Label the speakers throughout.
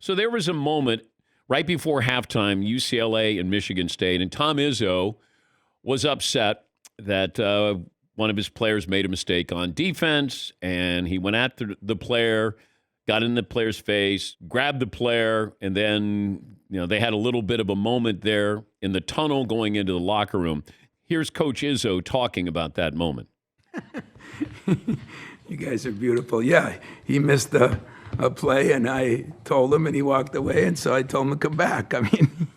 Speaker 1: So there was a moment right before halftime, UCLA and Michigan State, and Tom Izzo was upset that one of his players made a mistake on defense, and he went after the player, got in the player's face, grabbed the player, and then they had a little bit of a moment there in the tunnel going into the locker room. Here's Coach Izzo talking about that moment.
Speaker 2: You guys are beautiful. Yeah, he missed a play, and I told him, and he walked away, and so I told him to come back. I mean,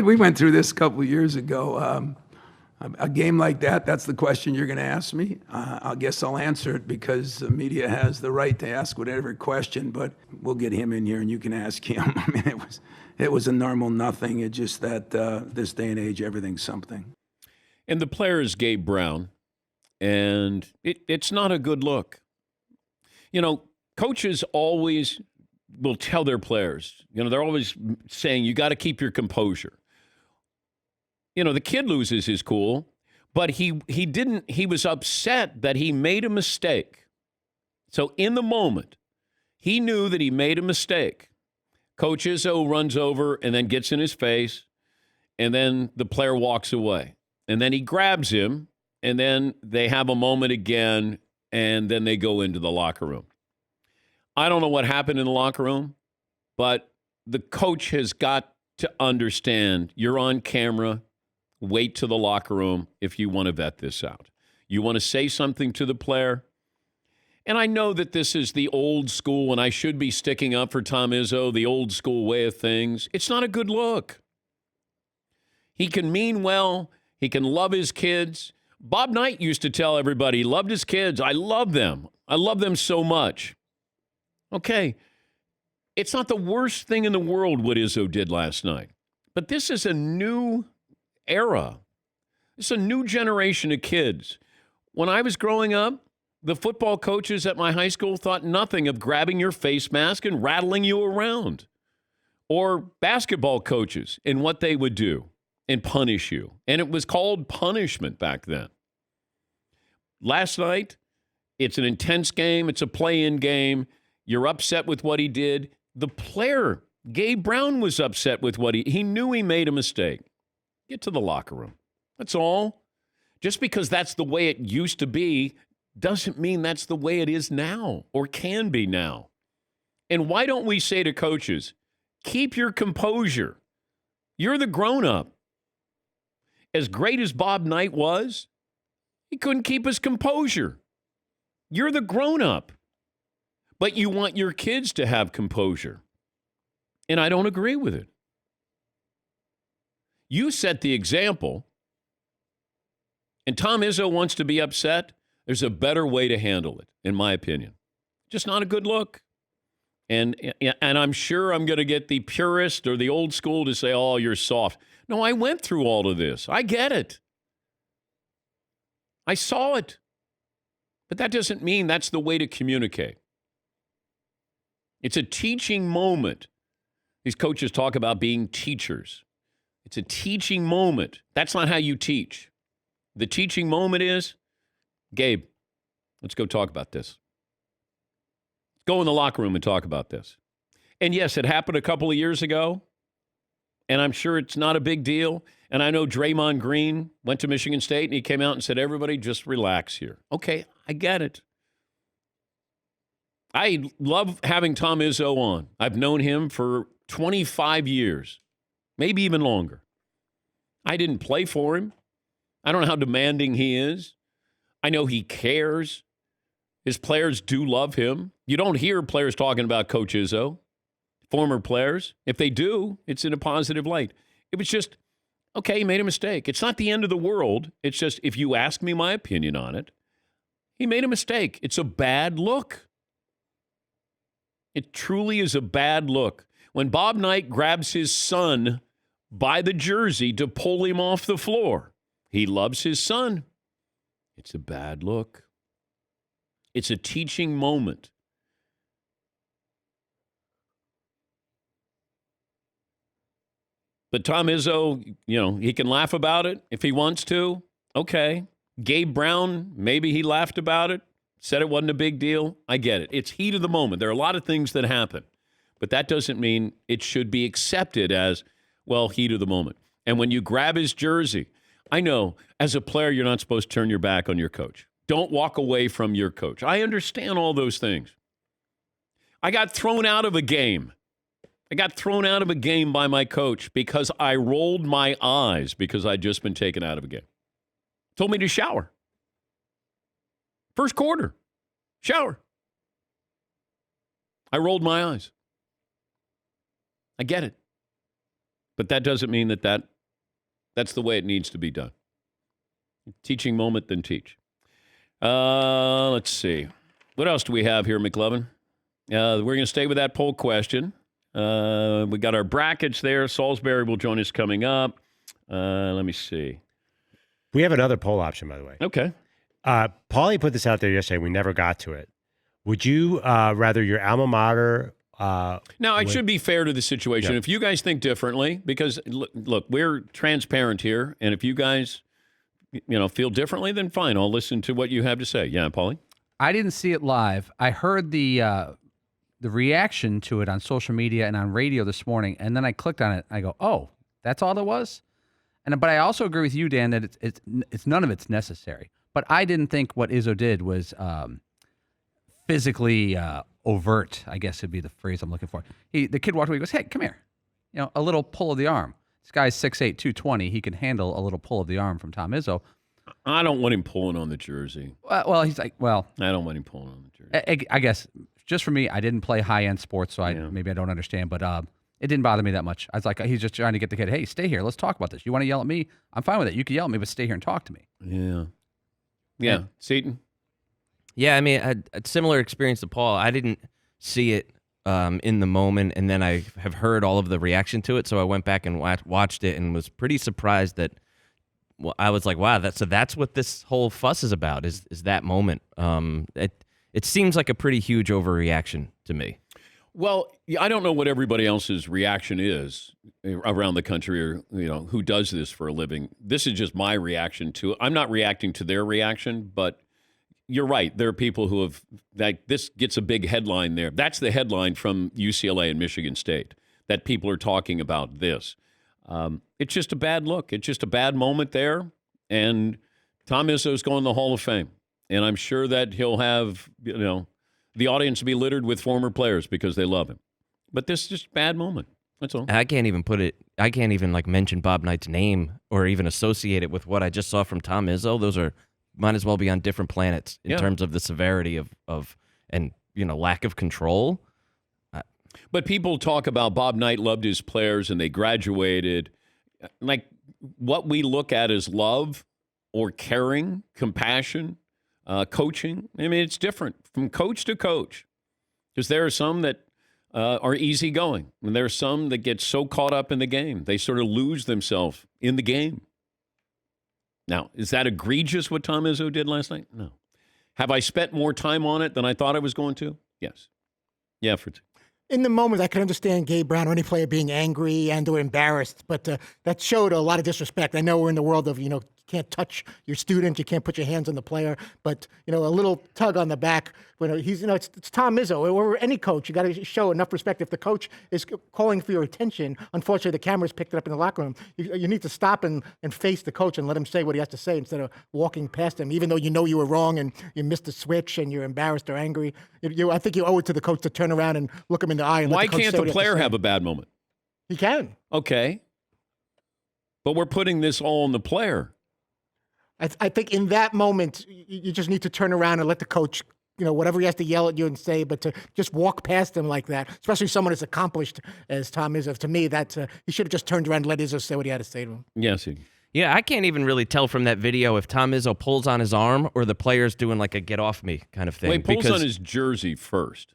Speaker 2: we went through this a couple of years ago. A game like that, that's the question you're going to ask me. I guess I'll answer it because the media has the right to ask whatever question, but we'll get him in here, and you can ask him. I mean, it was a normal nothing. It's just that this day and age, everything's something.
Speaker 1: And the player is Gabe Brown, and it's not a good look. Coaches always will tell their players, they're always saying, you got to keep your composure. The kid loses his cool, but he didn't. He was upset that he made a mistake. So in the moment, he knew that he made a mistake. Coach Izzo runs over and then gets in his face, and then the player walks away. And then he grabs him, and then they have a moment again, and then they go into the locker room. I don't know what happened in the locker room, but the coach has got to understand you're on camera. Wait to the locker room if you want to vet this out. You want to say something to the player. And I know that this is the old school, and I should be sticking up for Tom Izzo, the old school way of things. It's not a good look. He can mean well. He can love his kids. Bob Knight used to tell everybody he loved his kids. I love them. I love them so much. Okay, it's not the worst thing in the world what Izzo did last night. But this is a new era. It's a new generation of kids. When I was growing up, the football coaches at my high school thought nothing of grabbing your face mask and rattling you around. Or basketball coaches and what they would do and punish you. And it was called punishment back then. Last night, it's an intense game. It's a play-in game. You're upset with what he did. The player, Gabe Brown, was upset with what he knew he made a mistake. Get to the locker room. That's all. Just because that's the way it used to be doesn't mean that's the way it is now or can be now. And why don't we say to coaches, keep your composure. You're the grown-up. As great as Bob Knight was, he couldn't keep his composure. You're the grown-up. But you want your kids to have composure. And I don't agree with it. You set the example, and Tom Izzo wants to be upset. There's a better way to handle it, in my opinion. Just not a good look. And I'm sure I'm going to get the purist or the old school to say, oh, you're soft. No, I went through all of this. I get it. I saw it. But that doesn't mean that's the way to communicate. It's a teaching moment. These coaches talk about being teachers. It's a teaching moment. That's not how you teach. The teaching moment is, Gabe, let's go talk about this. Go in the locker room and talk about this. And yes, it happened a couple of years ago, and I'm sure it's not a big deal. And I know Draymond Green went to Michigan State, and he came out and said, everybody just relax here. Okay, I get it. I love having Tom Izzo on. I've known him for 25 years, maybe even longer. I didn't play for him. I don't know how demanding he is. I know he cares. His players do love him. You don't hear players talking about Coach Izzo, former players. If they do, it's in a positive light. It was just, okay, he made a mistake. It's not the end of the world. It's just, if you ask me my opinion on it, he made a mistake. It's a bad look. It truly is a bad look. When Bob Knight grabs his son by the jersey to pull him off the floor, he loves his son. It's a bad look. It's a teaching moment. But Tom Izzo, he can laugh about it if he wants to. Okay. Gabe Brown, maybe he laughed about it, said it wasn't a big deal. I get it. It's heat of the moment. There are a lot of things that happen. But that doesn't mean it should be accepted as, well, heat of the moment. And when you grab his jersey, I know as a player, you're not supposed to turn your back on your coach. Don't walk away from your coach. I understand all those things. I got thrown out of a game. I got thrown out of a game by my coach because I rolled my eyes because I'd just been taken out of a game. Told me to shower. First quarter, shower. I rolled my eyes. I get it. But that doesn't mean that's the way it needs to be done. Teaching moment, then teach. Let's see. What else do we have here, McLovin? We're going to stay with that poll question. We got our brackets there. Salisbury will join us coming up. Let me see.
Speaker 3: We have another poll option, by the way.
Speaker 1: Okay.
Speaker 3: Paulie put this out there yesterday. We never got to it. Would you rather your alma mater?
Speaker 1: Now, I should be fair to the situation.
Speaker 3: Yeah.
Speaker 1: If you guys think differently, because look, we're transparent here, and if you guys, feel differently, then fine. I'll listen to what you have to say. Yeah, Paulie?
Speaker 4: I didn't see it live. I heard the reaction to it on social media and on radio this morning, and then I clicked on it. I go, oh, that's all there was? But I also agree with you, Dan, that it's none of it's necessary. But I didn't think what Izzo did was physically overt, I guess would be the phrase I'm looking for. The kid walked away and goes, hey, come here. A little pull of the arm. This guy's 6'8", 220. He can handle a little pull of the arm from Tom Izzo.
Speaker 1: I don't want him pulling on the jersey.
Speaker 4: Well, he's like, I
Speaker 1: don't want him pulling on the jersey.
Speaker 4: I guess just for me, I didn't play high-end sports, so maybe I don't understand. But it didn't bother me that much. I was like, he's just trying to get the kid, hey, stay here. Let's talk about this. You want to yell at me? I'm fine with it. You can yell at me, but stay here and talk to me.
Speaker 1: Yeah. Seton?
Speaker 5: Yeah, I mean, a similar experience to Paul. I didn't see it in the moment, and then I have heard all of the reaction to it, so I went back and watched it and was pretty surprised that I was like, wow, that's what this whole fuss is about, is that moment. It seems like a pretty huge overreaction to me.
Speaker 1: Well, I don't know what everybody else's reaction is around the country or, who does this for a living. This is just my reaction to it. I'm not reacting to their reaction, but you're right. There are people who have, this gets a big headline there. That's the headline from UCLA and Michigan State, that people are talking about this. It's just a bad look. It's just a bad moment there. And Tom Izzo's going to the Hall of Fame. And I'm sure that he'll have, the audience will be littered with former players because they love him. But this is just a bad moment. That's all.
Speaker 5: I can't even mention Bob Knight's name or even associate it with what I just saw from Tom Izzo. Those might as well be on different planets in terms of the severity of lack of control.
Speaker 1: But people talk about Bob Knight loved his players and they graduated. Like what we look at as love or caring, compassion, coaching. I mean, it's different from coach to coach because there are some that are easygoing and there are some that get so caught up in the game. They sort of lose themselves in the game. Now, is that egregious what Tom Izzo did last night? No. Have I spent more time on it than I thought I was going to? Yes. Yeah,
Speaker 6: in the moment, I can understand Gabe Brown or any player being angry and or embarrassed, but that showed a lot of disrespect. I know we're in the world of, you can't touch your student, you can't put your hands on the player, but, a little tug on the back when he's, it's Tom Izzo or any coach. You got to show enough respect. If the coach is calling for your attention, unfortunately, the cameras picked it up in the locker room. You need to stop and face the coach and let him say what he has to say instead of walking past him, even though you were wrong and you missed the switch and you're embarrassed or angry. I think you owe it to the coach to turn around and look him in the eye. And
Speaker 1: why
Speaker 6: let the coach
Speaker 1: can't
Speaker 6: say
Speaker 1: the
Speaker 6: what he has to
Speaker 1: player
Speaker 6: say.
Speaker 1: have a bad moment?
Speaker 6: He can.
Speaker 1: Okay. But we're putting this all on the player.
Speaker 6: I think in that moment, you just need to turn around and let the coach, whatever he has to yell at you and say, but to just walk past him like that, especially someone as accomplished as Tom Izzo, to me, he should have just turned around and let Izzo say what he had to say to him.
Speaker 1: Yes.
Speaker 5: Yeah, I can't even really tell from that video if Tom Izzo pulls on his arm or the player's doing like a get off me kind of thing.
Speaker 1: Well, he pulls on his jersey first.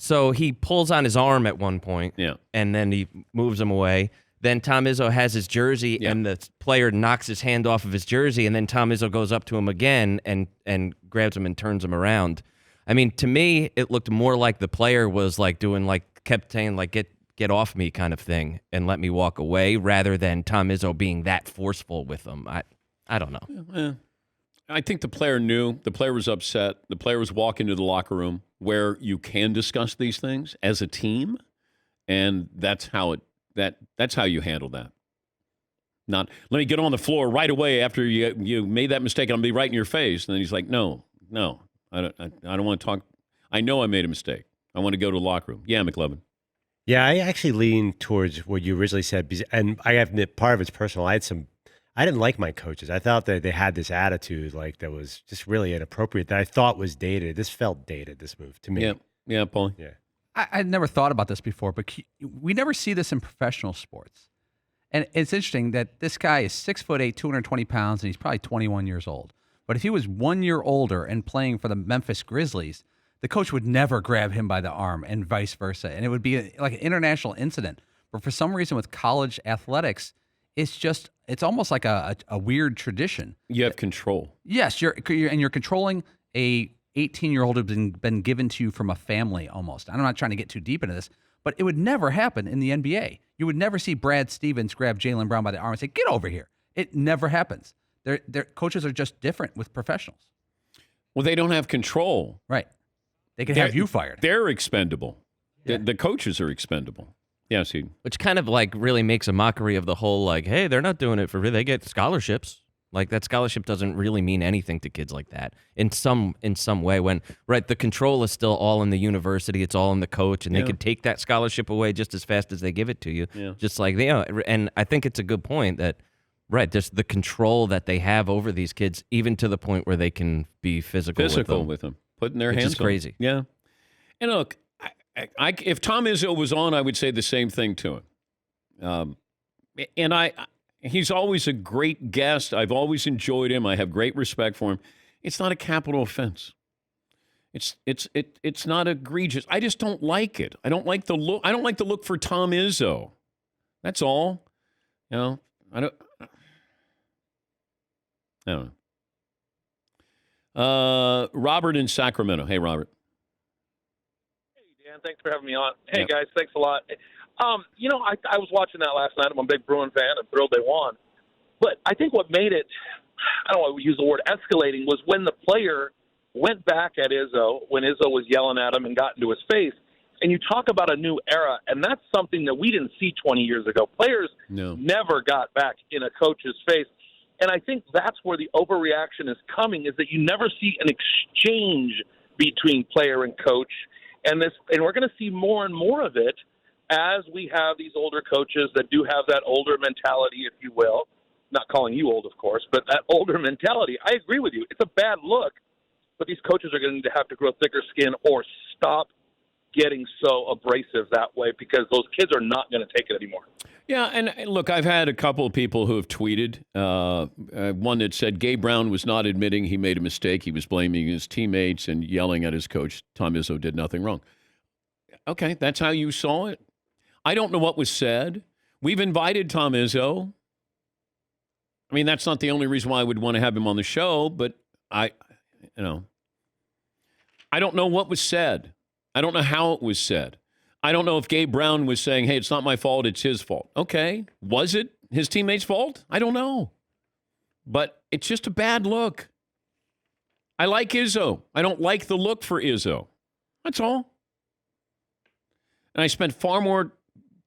Speaker 5: So he pulls on his arm at one point, and then he moves him away. Then Tom Izzo has his jersey, and the player knocks his hand off of his jersey, and then Tom Izzo goes up to him again and grabs him and turns him around. I mean, to me, it looked more like the player was like doing kept saying like get off me kind of thing and let me walk away, rather than Tom Izzo being that forceful with him. I don't know.
Speaker 1: Yeah. I think the player knew. The player was upset. The player was walking to the locker room where you can discuss these things as a team. And that's how that's how you handle that. Not, let me get on the floor right away after you made that mistake. I'll be right in your face. And then he's like, no, I don't want to talk. I know I made a mistake. I want to go to the locker room. Yeah, McLovin.
Speaker 3: Yeah, I actually lean towards what you originally said, and I have part of it's personal. I didn't like my coaches. I thought that they had this attitude like that was just really inappropriate that I thought was dated. This felt dated, this move to me.
Speaker 1: Yeah, Paulie.
Speaker 3: Yeah.
Speaker 4: I'd never thought about this before, but we never see this in professional sports. And it's interesting that this guy is 6'8", 220 pounds, and he's probably 21 years old. But if he was 1 year older and playing for the Memphis Grizzlies, the coach would never grab him by the arm and vice versa. And it would be like an international incident. But for some reason with college athletics, it's almost like a weird tradition.
Speaker 1: You have control.
Speaker 4: Yes, you're controlling a 18-year-old who's been given to you from a family almost. I'm not trying to get too deep into this, but it would never happen in the NBA. You would never see Brad Stevens grab Jaylen Brown by the arm and say, "Get over here." It never happens. Their coaches are just different with professionals.
Speaker 1: Well, they don't have control.
Speaker 4: Right. They can have you fired.
Speaker 1: They're expendable.
Speaker 4: Yeah.
Speaker 1: The coaches are expendable. Yes,
Speaker 5: Which kind of like really makes a mockery of the whole like, hey, they're not doing it for free. They get scholarships. Like that scholarship doesn't really mean anything to kids like that in some way. When the control is still all in the university, it's all in the coach, and they could take that scholarship away just as fast as they give it to you.
Speaker 1: Yeah.
Speaker 5: Just like and I think it's a good point that just the control that they have over these kids, even to the point where they can be physical with them,
Speaker 1: putting their hands.
Speaker 5: Which is crazy.
Speaker 1: Yeah, and look, if Tom Izzo was on, I would say the same thing to him. He's always a great guest. I've always enjoyed him. I have great respect for him. It's not a capital offense. It's not egregious. I just don't like it. I don't like the look. I don't like the look for Tom Izzo. That's all. I don't know. Robert in Sacramento. Hey, Robert.
Speaker 7: Hey, Dan. Thanks for having me on. Hey, guys. Thanks a lot. I was watching that last night. I'm a big Bruin fan. I'm thrilled they won. But I think what made it, I don't want to use the word escalating, was when the player went back at Izzo, when Izzo was yelling at him and got into his face. And you talk about a new era, and that's something that we didn't see 20 years ago. Players never got back in a coach's face. And I think that's where the overreaction is coming, is that you never see an exchange between player and coach. And we're going to see more and more of it as we have these older coaches that do have that older mentality, if you will. Not calling you old, of course, but that older mentality. I agree with you. It's a bad look, but these coaches are going to have to grow thicker skin or stop getting so abrasive that way, because those kids are not going to take it anymore.
Speaker 1: Yeah, and look, I've had a couple of people who have tweeted. One that said Gabe Brown was not admitting he made a mistake. He was blaming his teammates and yelling at his coach. Tom Izzo did nothing wrong. Okay, that's how you saw it. I don't know what was said. We've invited Tom Izzo. I mean, that's not the only reason why I would want to have him on the show, but I don't know what was said. I don't know how it was said. I don't know if Gabe Brown was saying, hey, it's not my fault, it's his fault. Okay. Was it his teammate's fault? I don't know. But it's just a bad look. I like Izzo. I don't like the look for Izzo. That's all. And I spent far more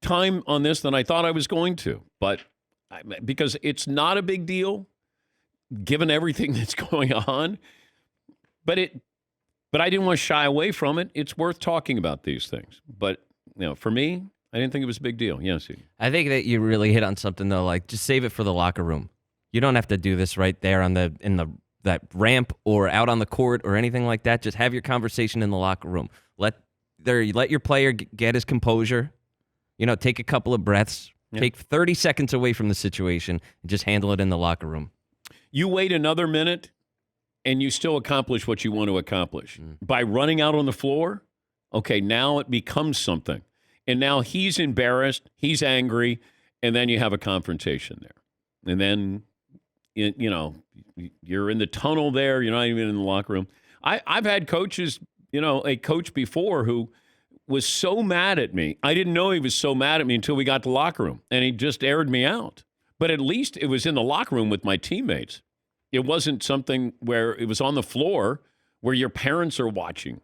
Speaker 1: time on this than I thought I was going to, but because it's not a big deal given everything that's going on, but I didn't want to shy away from it. It's worth talking about these things. But, for me, I didn't think it was a big deal. Yes.
Speaker 5: I think that you really hit on something though, like just save it for the locker room. You don't have to do this right there that ramp or out on the court or anything like that. Just have your conversation in the locker room. Let your player get his composure. Take a couple of breaths. Yep. Take 30 seconds away from the situation and just handle it in the locker room.
Speaker 1: You wait another minute and you still accomplish what you want to accomplish. By running out on the floor, okay, now it becomes something. And now he's embarrassed, he's angry, and then you have a confrontation there. And then, you're in the tunnel there. You're not even in the locker room. I've had coaches, a coach before who was so mad at me. I didn't know he was so mad at me until we got to the locker room, and he just aired me out. But at least it was in the locker room with my teammates. It wasn't something where it was on the floor where your parents are watching.